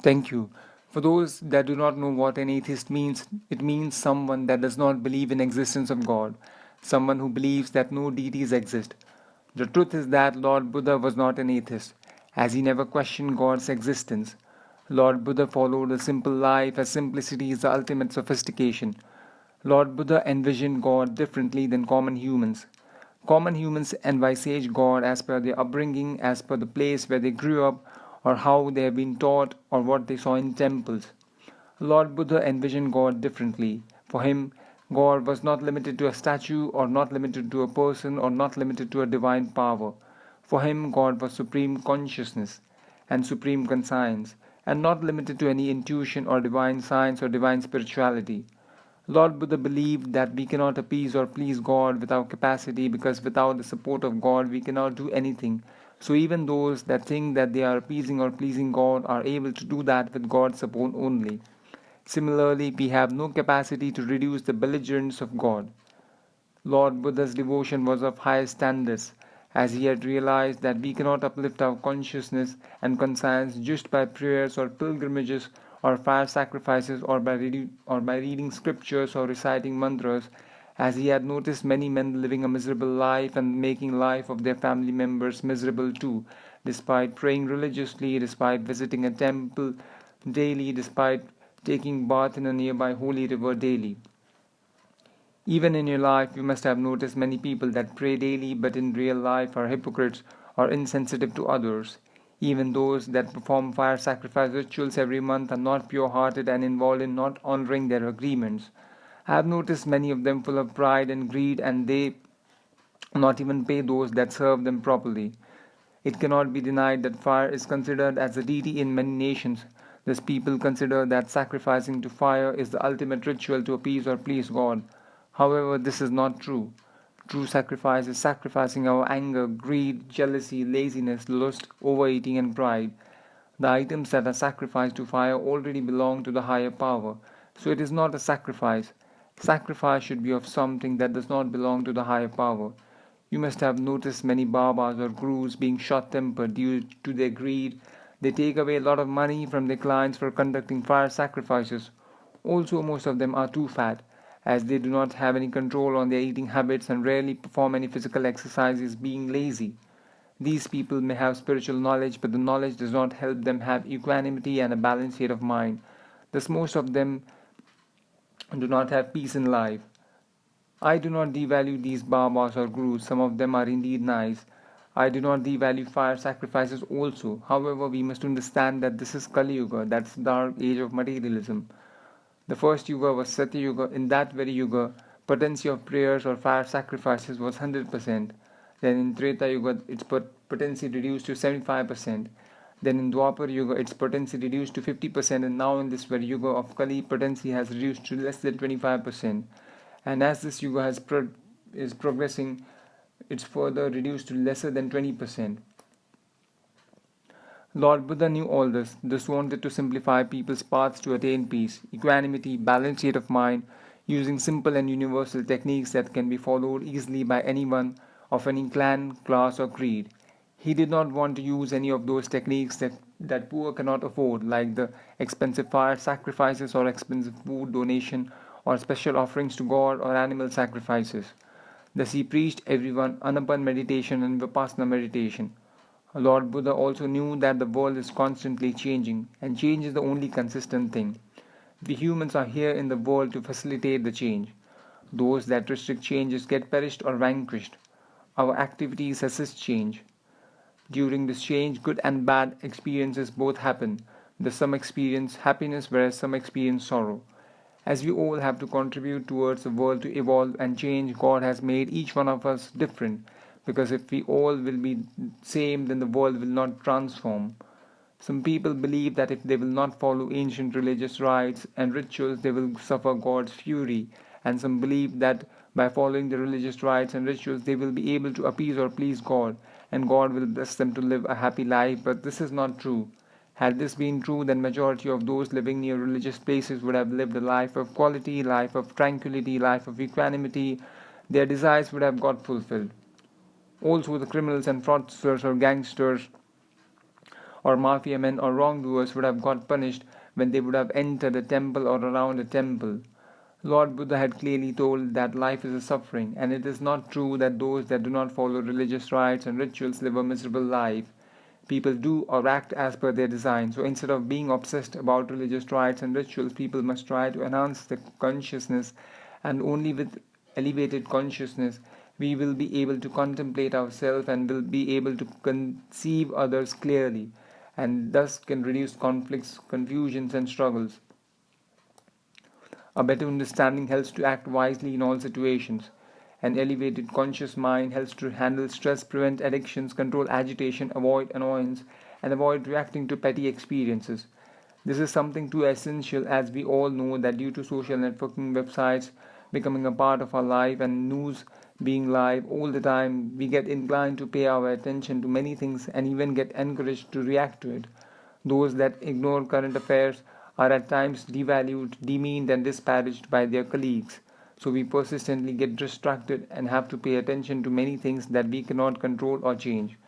Thank you. For those that do not know what an atheist means, it means someone that does not believe in existence of God, someone who believes that no deities exist. The truth is that Lord Buddha was not an atheist, as he never questioned God's existence. Lord Buddha followed a simple life, as simplicity is the ultimate sophistication. Lord Buddha envisioned God differently than common humans. Common humans envisage God as per their upbringing, as per the place where they grew up, or how they have been taught, or what they saw in temples. Lord Buddha envisioned God differently. For him, God was not limited to a statue, or not limited to a person, or not limited to a divine power. For him, God was supreme consciousness and supreme conscience, and not limited to any intuition or divine science or divine spirituality. Lord Buddha believed that we cannot appease or please God with our capacity, because without the support of God we cannot do anything. So even those that think that they are appeasing or pleasing God are able to do that with God's support only. Similarly, we have no capacity to reduce the belligerence of God. Lord Buddha's devotion was of high standards, as he had realized that we cannot uplift our consciousness and conscience just by prayers or pilgrimages or fire sacrifices, or by reading scriptures or reciting mantras, as he had noticed many men living a miserable life and making life of their family members miserable too, despite praying religiously, despite visiting a temple daily, despite taking bath in a nearby holy river daily. Even in your life, you must have noticed many people that pray daily but in real life are hypocrites or insensitive to others. Even those that perform fire sacrifice rituals every month are not pure hearted and involved in not honoring their agreements. I have noticed many of them full of pride and greed, and they not even pay those that serve them properly. It cannot be denied that fire is considered as a deity in many nations. Thus, people consider that sacrificing to fire is the ultimate ritual to appease or please God. However, this is not true. True sacrifice is sacrificing our anger, greed, jealousy, laziness, lust, overeating, and pride. The items that are sacrificed to fire already belong to the higher power, so it is not a sacrifice. Sacrifice should be of something that does not belong to the higher power. You must have noticed many Babas or Gurus being short tempered due to their greed. They take away a lot of money from their clients for conducting fire sacrifices. Also, most of them are too fat, as they do not have any control on their eating habits and rarely perform any physical exercises, being lazy. These people may have spiritual knowledge, but the knowledge does not help them have equanimity and a balanced state of mind. Thus, most of them do not have peace in life. I do not devalue these Babas or Gurus, some of them are indeed nice. I do not devalue fire sacrifices also. However, we must understand that this is Kali Yuga, that's the dark age of materialism. The first Yuga was Satya Yuga. In that very Yuga, potency of prayers or fire sacrifices was 100%. Then in Treta Yuga, its potency reduced to 75%. Then in Dwapar Yuga, its potency reduced to 50%, and now in this very Yuga of Kali, potency has reduced to less than 25%. And as this Yuga is progressing, it's further reduced to lesser than 20%. Lord Buddha knew all this, thus wanted to simplify people's paths to attain peace, equanimity, balanced state of mind, using simple and universal techniques that can be followed easily by anyone of any clan, class, or creed. He did not want to use any of those techniques that poor cannot afford, like the expensive fire sacrifices or expensive food donation or special offerings to God or animal sacrifices. Thus he preached everyone Anapan meditation and Vipassana meditation. Lord Buddha also knew that the world is constantly changing, and change is the only consistent thing. We humans are here in the world to facilitate the change. Those that restrict changes get perished or vanquished. Our activities assist change. During this change, good and bad experiences both happen. Some experience happiness, whereas some experience sorrow. As we all have to contribute towards the world to evolve and change, God has made each one of us different. Because if we all will be same, then the world will not transform. Some people believe that if they will not follow ancient religious rites and rituals, they will suffer God's fury. And some believe that by following the religious rites and rituals, they will be able to appease or please God, and God will bless them to live a happy life. But this is not true. Had this been true, then majority of those living near religious places would have lived a life of quality, life of tranquility, life of equanimity. Their desires would have got fulfilled. Also, the criminals and fraudsters or gangsters or mafia men or wrongdoers would have got punished when they would have entered a temple or around a temple. Lord Buddha had clearly told that life is a suffering, and it is not true that those that do not follow religious rites and rituals live a miserable life. People do or act as per their design. So instead of being obsessed about religious rites and rituals, people must try to enhance their consciousness, and only with elevated consciousness we will be able to contemplate ourselves and will be able to conceive others clearly, and thus can reduce conflicts, confusions, and struggles. A better understanding helps to act wisely in all situations. An elevated conscious mind helps to handle stress, prevent addictions, control agitation, avoid annoyance, and avoid reacting to petty experiences. This is something too essential, as we all know that due to social networking websites becoming a part of our life and news being live all the time, we get inclined to pay our attention to many things and even get encouraged to react to it. Those that ignore current affairs are at times devalued, demeaned, and disparaged by their colleagues. So we persistently get distracted and have to pay attention to many things that we cannot control or change.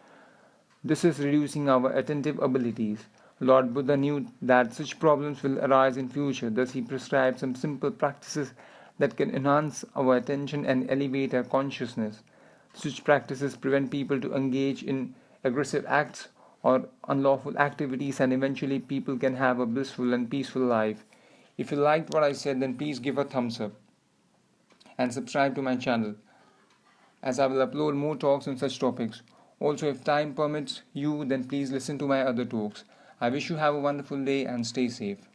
This is reducing our attentive abilities. Lord Buddha knew that such problems will arise in future, thus he prescribed some simple practices that can enhance our attention and elevate our consciousness. Such practices prevent people to engage in aggressive acts or unlawful activities, and eventually people can have a blissful and peaceful life. If you liked what I said, then please give a thumbs up and subscribe to my channel, as I will upload more talks on such topics. Also, if time permits you, then please listen to my other talks. I wish you have a wonderful day and stay safe.